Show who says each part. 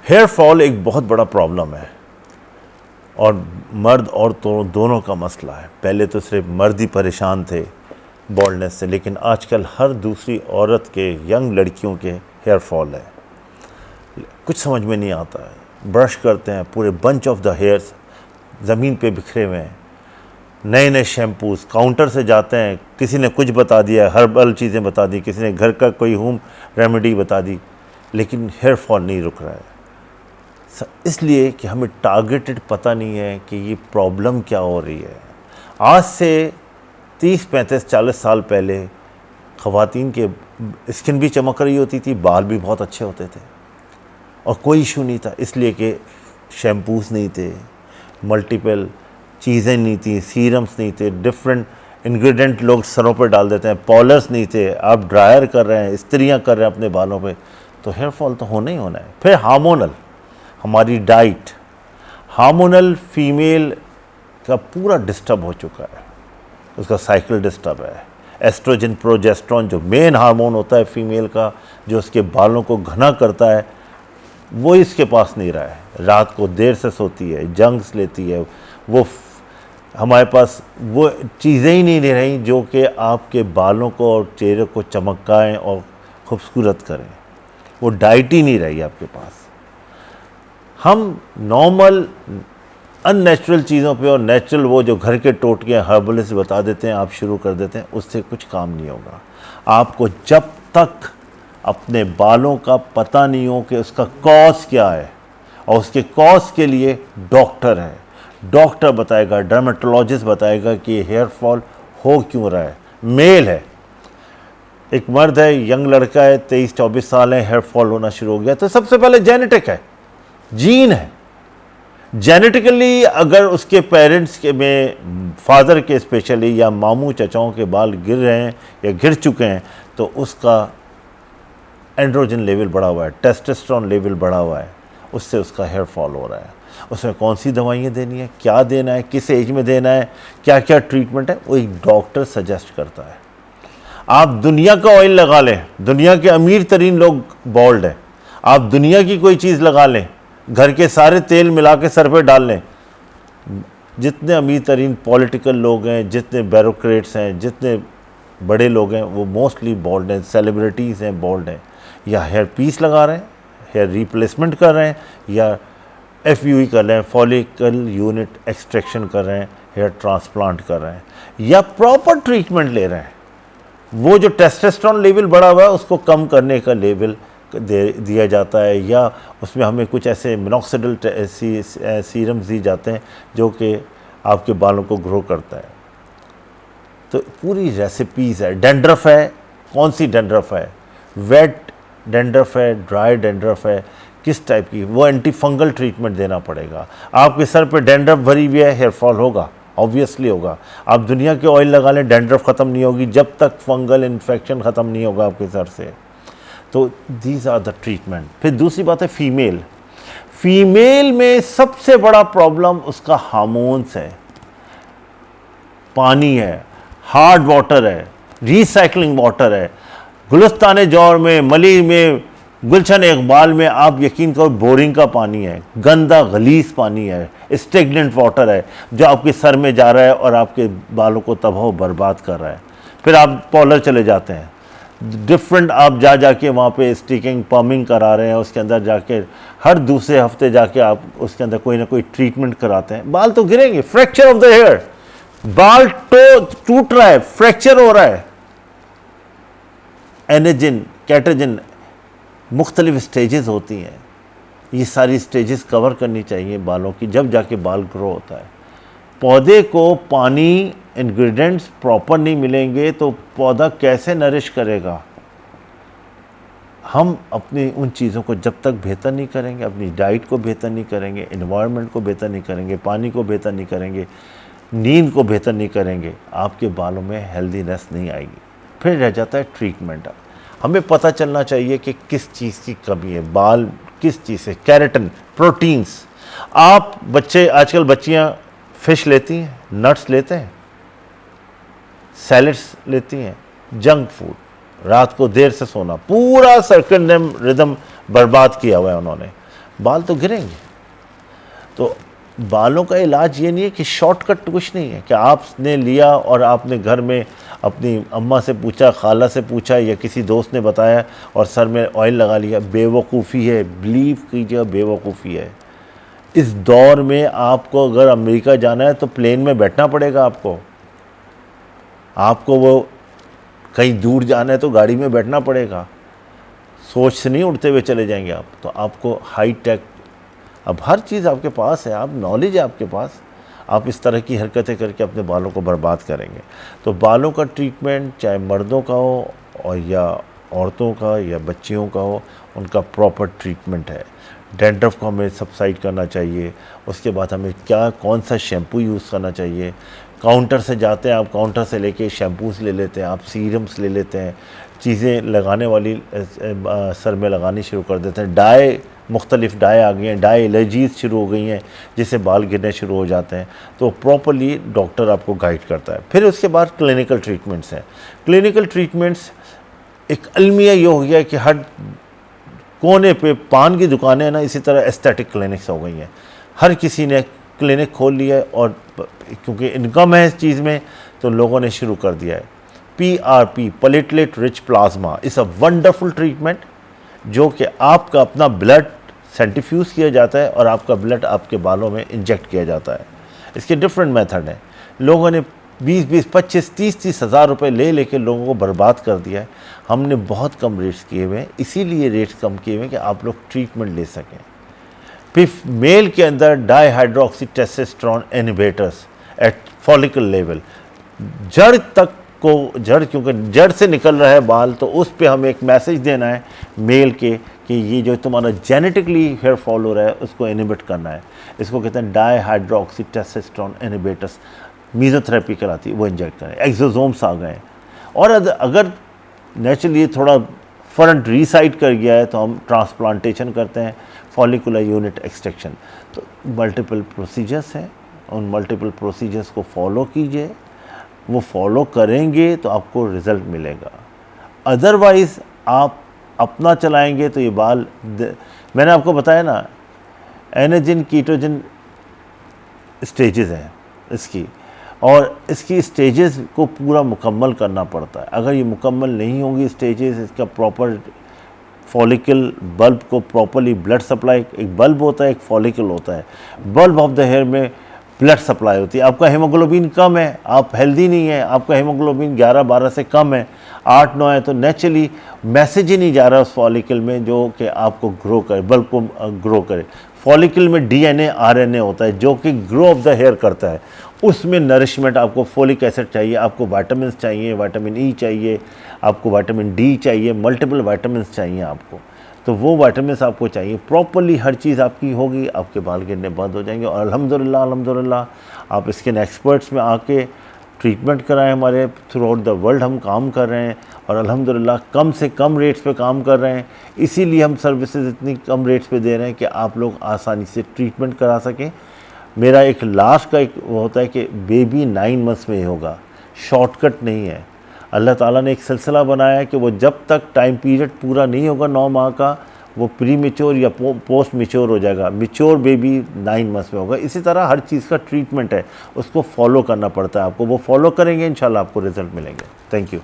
Speaker 1: Hair fall एक बहुत बड़ा प्रॉब्लम है और मर्द और दोनों का मसला है। पहले तो सिर्फ मर्द ही परेशान थे बॉल्डनेस से, लेकिन आजकल हर दूसरी औरत के, यंग लड़कियों के हेयर फॉल है। कुछ समझ में नहीं आता है, ब्रश करते हैं पूरे बंच ऑफ द हेयर्स ज़मीन पे बिखरे हुए हैं। नए नए शैम्पूज़, काउंटर से जाते हैं, किसी ने कुछ बता दिया, हर्बल चीज़ें बता दी, किसी ने घर का कोई होम रेमेडी बता दी, लेकिन हेयर फॉल नहीं रुक रहा है। इसलिए कि हमें टारगेटेड पता नहीं है कि ये प्रॉब्लम क्या हो रही है। आज से 30, 35, 40 साल पहले ख़वातीन के स्किन भी चमक रही होती थी, बाल भी बहुत अच्छे होते थे और कोई इशू नहीं था, इसलिए कि शैम्पूज़ नहीं थे, मल्टीपल चीज़ें नहीं थी, सीरम्स नहीं थे, डिफरेंट इंग्रेडिएंट लोग सरों पर डाल देते हैं, पॉलर्स नहीं थे। आप ड्रायर कर रहे हैं, इस्त्रियाँ कर रहे हैं अपने बालों पे, तो हेयर फॉल तो होना ही होना है। फिर हार्मोनल, हमारी डाइट, हार्मोनल फीमेल का पूरा डिस्टर्ब हो चुका है, उसका साइकिल डिस्टर्ब है। एस्ट्रोजन, प्रोजेस्टेरोन जो मेन हार्मोन होता है फीमेल का, जो उसके बालों को घना करता है, वो इसके पास नहीं रहा है। रात को देर से सोती है, जंक्स लेती है, वो हमारे पास वो चीज़ें ही नहीं रही जो कि आपके बालों को और चेहरे को चमकाएं और खूबसूरत करें। वो डाइट ही नहीं रही आपके पास। हम नॉर्मल अननेचुरल चीज़ों पे और नेचुरल वो जो घर के टोटके हर्बलिस्ट बता देते हैं, आप शुरू कर देते हैं, उससे कुछ काम नहीं होगा। आपको जब तक अपने बालों का पता नहीं हो कि उसका कॉज क्या है, और उसके कॉज के लिए डॉक्टर है, डॉक्टर बताएगा, डर्मेटोलॉजिस्ट बताएगा कि हेयर फॉल हो क्यों रहा है। मेल है, एक मर्द है, यंग लड़का है, 23-24 साल है, हेयर फॉल होना शुरू हो गया, तो सबसे पहले जेनेटिक है, जीन है। जेनेटिकली अगर उसके पेरेंट्स के में, फादर के स्पेशली, या मामू चचाओं के बाल गिर रहे हैं या गिर चुके हैं, तो उसका एंड्रोजन लेवल बढ़ा हुआ है, टेस्टोस्टेरोन लेवल बढ़ा हुआ है, उससे उसका हेयर फॉल हो रहा है। उसमें कौन सी दवाइयाँ देनी है, क्या देना है, किस एज में देना है, क्या क्या ट्रीटमेंट है, वो एक डॉक्टर सजेस्ट करता है। आप दुनिया का ऑयल लगा लें, दुनिया के अमीर तरीन लोग बॉल्ड हैं, आप दुनिया की कोई चीज़ लगा लें, घर के सारे तेल मिला के सर पे डाल लें, जितने अमीर तरीन पॉलिटिकल लोग हैं, जितने ब्यूरोक्रेट्स हैं, जितने बड़े लोग हैं, वो मोस्टली बॉल्ड हैं। सेलिब्रिटीज़ हैं बॉल्ड हैं, या हेयर पीस लगा रहे हैं, हेयर रिप्लेसमेंट कर रहे हैं, या FUE कर रहे हैं, फॉलिकल यूनिट एक्सट्रैक्शन कर रहे हैं, हेयर ट्रांसप्लांट कर रहे हैं, या प्रॉपर ट्रीटमेंट ले रहे हैं। वो जो टेस्टोस्टेरोन लेवल बढ़ा हुआ है उसको कम करने का लेवल दिया जाता है, या उसमें हमें कुछ ऐसे मिनॉक्सिडिल सीरम्स दिए जाते हैं जो कि आपके बालों को ग्रो करता है। तो पूरी रेसिपीज़ है। डैंड्रफ है, कौन सी डैंड्रफ है, वेट डैंड्रफ है, ड्राई डैंड्रफ है, किस टाइप की, वो एंटी फंगल ट्रीटमेंट देना पड़ेगा। आपके सर पे डैंड्रफ भरी हुई है, हेयर फॉल होगा, ऑब्वियसली होगा। आप दुनिया के ऑयल लगा लें, डैंड्रफ ख़त्म नहीं होगी जब तक फंगल इन्फेक्शन ख़त्म नहीं होगा आपके सर से। तो दीज आर द ट्रीटमेंट। फिर दूसरी बात है फीमेल। फीमेल में सबसे बड़ा प्रॉब्लम उसका हार्मोन्स है, पानी है, हार्ड वाटर है, रिसाइकलिंग वाटर है। गुलिस्तान जौर में, मली में, गुलशन इकबाल में आप यकीन करो बोरिंग का पानी है, गंदा गलीज पानी है, स्टेगनेंट वाटर है, जो आपके सर में जा रहा है और आपके बालों को तबाह बर्बाद कर रहा है। फिर आप पॉलर चले जाते हैं, डिफरेंट आप जाके वहाँ पे स्टिकिंग पम्पिंग करा रहे हैं, उसके अंदर जाके हर दूसरे हफ्ते जाके आप उसके अंदर कोई ना कोई ट्रीटमेंट कराते हैं। बाल तो गिरेंगे, फ्रैक्चर ऑफ द हेयर, बाल तो टूट रहा है, फ्रैक्चर हो रहा है। एनेजिन, कैटेजिन, मुख्तलिफ स्टेजेस होती हैं, ये सारी स्टेजेस कवर करनी चाहिए बालों की, जब जाके बाल ग्रो होता है। पौधे को पानी, इंग्रेडिएंट्स प्रॉपर नहीं मिलेंगे तो पौधा कैसे नरिश करेगा। हम अपनी उन चीज़ों को जब तक बेहतर नहीं करेंगे, अपनी डाइट को बेहतर नहीं करेंगे, एनवायरनमेंट को बेहतर नहीं करेंगे, पानी को बेहतर नहीं करेंगे, नींद को बेहतर नहीं करेंगे, आपके बालों में हेल्दीनेस नहीं आएगी। फिर रह जाता है ट्रीटमेंट। हमें पता चलना चाहिए कि किस चीज़ की कमी है, बाल किस चीज़ से, कैरेटिन, प्रोटीन्स। आप बच्चे, आजकल बच्चियां फिश लेती हैं, नट्स लेते हैं, सैलड्स लेती हैं, जंक फूड, रात को देर से सोना, पूरा सर्कैडियन रिदम बर्बाद किया हुआ है उन्होंने। बाल तो गिरेंगे। तो बालों का इलाज ये नहीं है कि शॉर्टकट कुछ नहीं है कि आपने लिया और आपने घर में अपनी अम्मा से पूछा, खाला से पूछा या किसी दोस्त ने बताया और सर में ऑयल लगा लिया। बेवकूफ़ी है, बिलीव कीजिए, बेवकूफ़ी है। इस दौर में आपको अगर अमेरिका जाना है तो प्लेन में बैठना पड़ेगा आपको वो कहीं दूर जाना है तो गाड़ी में बैठना पड़ेगा। सोच से नहीं उड़ते हुए चले जाएंगे आप। तो आपको हाई टेक, अब हर चीज़ आपके पास है, आप नॉलेज है आपके पास, आप इस तरह की हरकतें करके अपने बालों को बर्बाद करेंगे। तो बालों का ट्रीटमेंट चाहे मर्दों का हो और या औरतों का या बच्चियों का हो, उनका प्रॉपर ट्रीटमेंट है। डैंड्रफ को हमें सबसाइड करना चाहिए। उसके बाद हमें कौन सा शैम्पू यूज़ करना चाहिए। काउंटर से जाते हैं आप, काउंटर से लेके शैम्पूस ले लेते हैं, आप सीरम्स ले लेते हैं, चीज़ें लगाने वाली सर में लगानी शुरू कर देते हैं। डाई, मुख्तलिफ़ डाई आ गई हैं, डाई एलर्जीज़ शुरू हो गई हैं जिससे बाल गिरने शुरू हो जाते हैं। तो प्रॉपरली डॉक्टर आपको गाइड करता है। फिर उसके बाद क्लिनिकल ट्रीटमेंट्स हैं। क्लिनिकल ट्रीटमेंट्स एक अलमिया ये हो गया कि हर कोने पे पान की दुकानें हैं ना, इसी तरह एस्थेटिक क्लिनिक्स हो गई हैं। हर किसी ने क्लिनिक खोल लिया है और क्योंकि इनकम है इस चीज़ में तो लोगों ने शुरू कर दिया है। PRP, platelet rich plasma, is a wonderful treatment जो कि आपका अपना ब्लड सेंट्रीफ्यूज़ किया जाता है और आपका ब्लड आपके बालों में इंजेक्ट किया जाता है। इसके डिफरेंट मेथड हैं। लोगों ने 20-20, 25, 30-30 हज़ार रुपये ले लेके लोगों को बर्बाद कर दिया है। हमने बहुत कम रेट्स किए हुए हैं, इसीलिए रेट्स कम किए हुए हैं कि आप लोग ट्रीटमेंट ले सकें। फिर मेल के अंदर dihydroxy testosterone inhibitors at follicle level, जड़ तक को, जड़ क्योंकि जड़ से निकल रहा है बाल, तो उस पे हमें एक मैसेज देना है मेल के कि ये जो तुम्हारा जेनेटिकली हेयर फॉल हो रहा है उसको इनहिबिट करना है। इसको कहते हैं डाईहाइड्रोक्सी टेस्टोस्टेरोन इनहिबिटर्स, मीज़ोथेरेपी कराती है, वो इंजेक्ट करें। एक्सोसोम्स आ गए और अगर नेचुरली थोड़ा फ्रंट रीसाइड कर गया है तो हम ट्रांसप्लांटेशन करते हैं, फॉलिकुलर यूनिट एक्सट्रैक्शन। तो मल्टीपल प्रोसीजर्स हैं, उन मल्टीपल प्रोसीजर्स को फॉलो कीजिए। वो फॉलो करेंगे तो आपको रिज़ल्ट मिलेगा। अदरवाइज़ आप अपना चलाएंगे तो ये बाल, मैंने आपको बताया ना, एनाजिन कीटोजन स्टेजेस हैं इसकी, और इसकी स्टेजेस को पूरा मुकम्मल करना पड़ता है। अगर ये मुकम्मल नहीं होंगी स्टेजेस, इसका प्रॉपर फॉलिकल बल्ब को प्रॉपरली ब्लड सप्लाई, एक बल्ब होता है एक फॉलिकल होता है, बल्ब ऑफ द हेयर में ब्लड सप्लाई होती है। आपका हीमोग्लोबिन कम है, आप हेल्दी नहीं है, आपका हीमोग्लोबिन 11-12 से कम है, 8-9 है, तो नेचुरली मैसेज ही नहीं जा रहा उस फॉलिकल में जो कि आपको ग्रो करे, बल्ब को ग्रो करे। फॉलिकल में DNA RNA होता है जो कि ग्रो ऑफ द हेयर करता है। उसमें नरिशमेंट, आपको फोलिक एसिड चाहिए, आपको विटामिन चाहिए, विटामिन E चाहिए, आपको विटामिन D चाहिए, मल्टीपल विटामिन चाहिए आपको। तो वो विटामिन आपको चाहिए, प्रॉपरली हर चीज़ आपकी होगी, आपके बाल गिरने बंद हो जाएंगे। और अल्हम्दुलिल्लाह आप स्किन एक्सपर्ट्स में आके ट्रीटमेंट कराएं। हमारे थ्रू आउट द वर्ल्ड हम काम कर रहे हैं और अल्हम्दुलिल्लाह कम से कम रेट्स पे काम कर रहे हैं। इसीलिए हम सर्विसेज इतनी कम रेट्स पे दे रहे हैं कि आप लोग आसानी से ट्रीटमेंट करा सकें। मेरा एक लास्ट का एक वो होता है कि बेबी 9 मंथ्स में ही होगा, शॉर्टकट नहीं है। अल्लाह ताला ने एक सिलसिला बनाया है कि वो जब तक टाइम पीरियड पूरा नहीं होगा 9 माह का, वो प्री मेच्योर या पोस्ट मेच्योर हो जाएगा। मेच्योर बेबी 9 मंथ्स में होगा। इसी तरह हर चीज़ का ट्रीटमेंट है, उसको फॉलो करना पड़ता है आपको। वो फॉलो करेंगे इंशाल्लाह आपको रिजल्ट मिलेंगे। Thank you.